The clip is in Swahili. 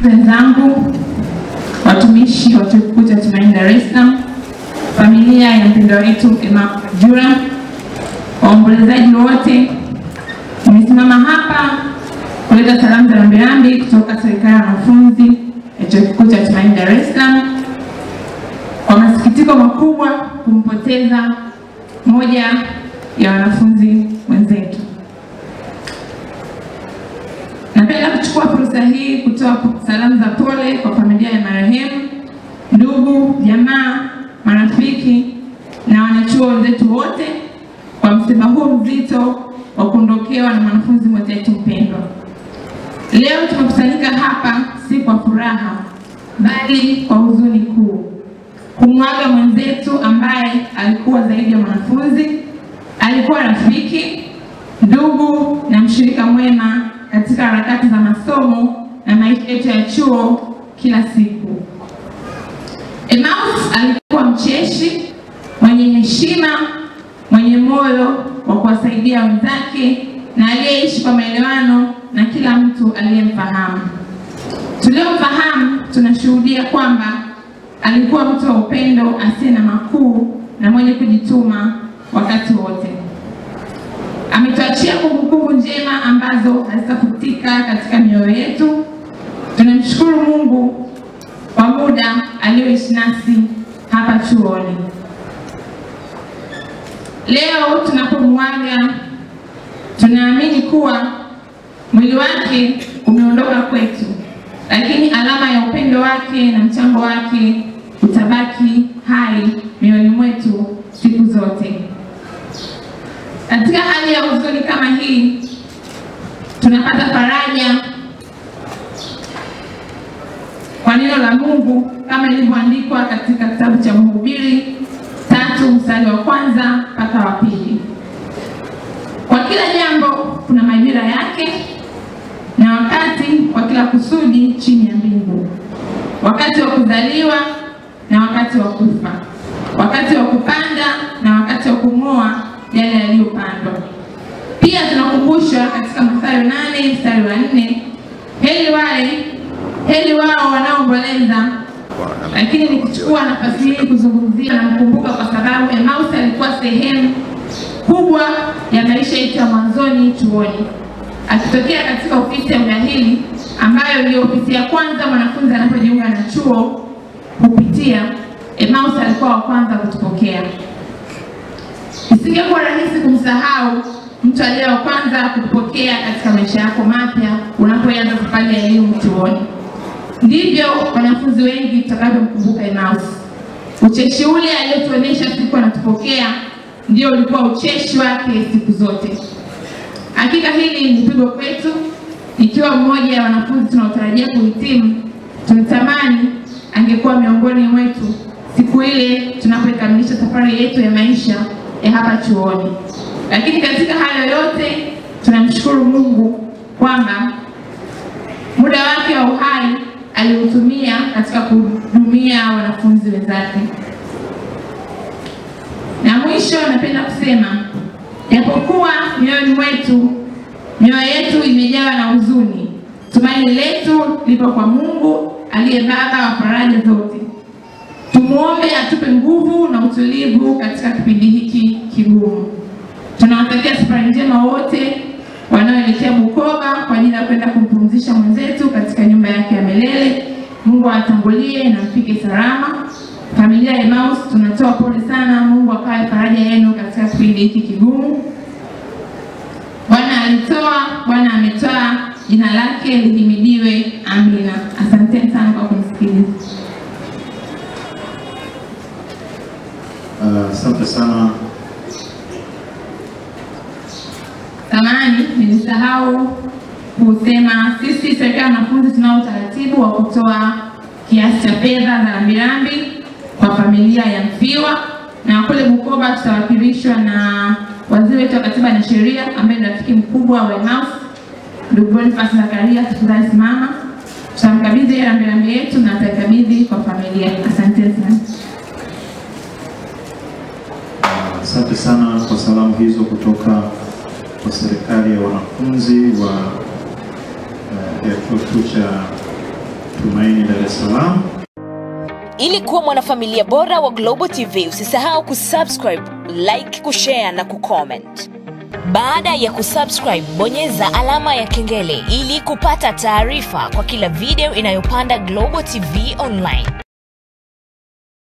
wenzangu, watumishi wa Chuo Kikuu cha Tumaini Dar es Salaam, familia ya mpendwa wetu Emma Jura, waombolezaji wote, nimesimama hapa kuleta salamu za rambirambi kutoka serikali ya wanafunzi ya Chuo Kikuu cha Tumaini Dar es Salaam kwa masikitiko makubwa kumpoteza moja ya wanafunzi wenzetu. Napenda kuchukua fursa hii kutoa salamu za pole kwa familia ya marehemu, ndugu, jamaa, marafiki na wanachuo wenzetu wote kwa msiba huu mzito wa kuondokewa na mwanafunzi mwenzetu mpendwa. Leo tumekusanyika hapa si kwa furaha bali kwa huzuni kuu, kumwaga mwenzetu ambaye alikuwa zaidi ya mwanafunzi, alikuwa rafiki, ndugu na mshirika mwema katika harakati za masomo na maisha yetu ya chuo kila siku. Emmaus alikuwa mcheshi, mwenye heshima, mwenye moyo wa kuwasaidia wenzake na aliyeishi kwa maelewano na kila mtu aliyemfahamu. Tuliomfahamu tunashuhudia kwamba alikuwa mtu wa upendo, asiye na makuu na mwenye kujituma wakati wote. Ametuachia kumbukumbu njema ambazo hazitafutika katika mioyo yetu. Tunamshukuru Mungu kwa muda alioishi nasi hapa chuoni. Leo tunapomwaga, tunaamini kuwa mwili wake umeondoka kwetu, lakini alama ya upendo wake na mchango wake utabaki hai mioyoni mwetu siku zote. Katika hali ya huzuni kama hii, tunapata faraja kwa neno la Mungu kama ilivyoandikwa katika kitabu cha Mhubiri 3 mstari wa 1 mpaka wa 2. Kwa kila jambo kuna majira yake na wakati kwa kila kusudi chini ya mbingu. Wakati wa kuzaliwa na wakati wa kufa. Wakati wa kupanda na wakati wa kung'oa yale yaliyopandwa. Pia tunakumbushwa katika Mathayo 8 mstari wa 4, heri wao wanaoomboleza. Lakini nikichukua nafasi hii kuzungumzia na mkumbuka kwa sababu Emmaus alikuwa sehemu kubwa ya maisha yetu ya mwanzoni chuoni. Akitokea katika ofisi ya udahili ambayo ndio ofisi ya kwanza mwanafunzi anapojiunga na chuo kupitia, Emmaus alikuwa wa kwanza kutupokea. Isingekuwa rahisi kumsahau mtu aliye wa kwanza kutupokea katika maisha yako mapya unapoanza safari ya elimu chuoni. Ndivyo wanafunzi wengi tutakavyomkumbuka Emmaus. Ucheshi ule aliyotuonesha siku anatupokea ndio ulikuwa ucheshi wake siku zote. Hakika hili ni pigo kwetu. Ikiwa mmoja ya wanafunzi tunaotarajia kuhitimu, tunatamani angekuwa miongoni mwetu siku ile tunapokamilisha safari yetu ya maisha ya hapa chuoni. Lakini katika hayo yote tunamshukuru Mungu kwamba muda wake wa uhai aliutumia katika kuhudumia wanafunzi wenzake. Na mwisho napenda kusema, japokuwa mioyo yetu imejawa na huzuni, tumaini letu lipo kwa Mungu aliye Baba wa faraja zote. Tumuombe atupe nguvu na utulivu katika kipindi hiki kigumu. Tunawatakia safari njema wote wanaoelekea Bukoba kwa ajili ya kwenda kumpumzisha mwenzetu katika nyumba yake ya milele. Mungu atangulie na mfike salama. Familia ya Emmaus tunatoa pole sana. Mungu akawe faraja yenu katika kipindi hiki kigumu. Bwana alitoa, Bwana ametoa, jina lake lihimidiwe. Amina. Asante sana kwa kunisikiliza. Asante sana. Samahani, nilisahau kusema sisi serikali ya wanafunzi tunao utaratibu wa kutoa kiasi cha fedha za rambirambi kwa familia ya mfiwa, na kule Bukoba tutawakilishwa na waziri wetu wa Katiba na Sheria ambaye ni rafiki mkubwa wa Emmaus, ndugu Boniface Zakaria. Tafadhali simama. Tutamkabidhi rambirambi yetu na atakabidhi kwa familia. Asante sana. Asante sana kwa salamu hizo kutoka kwa serikali ya wanafunzi wa Chuo Kikuu cha Tumaini, Dar es Salaam. Ili kuwa mwanafamilia bora wa Global TV, usisahau kusubscribe, like, kushare na kucomment. Baada ya kusubscribe, bonyeza alama ya kengele ili kupata taarifa kwa kila video inayopanda Global TV Online.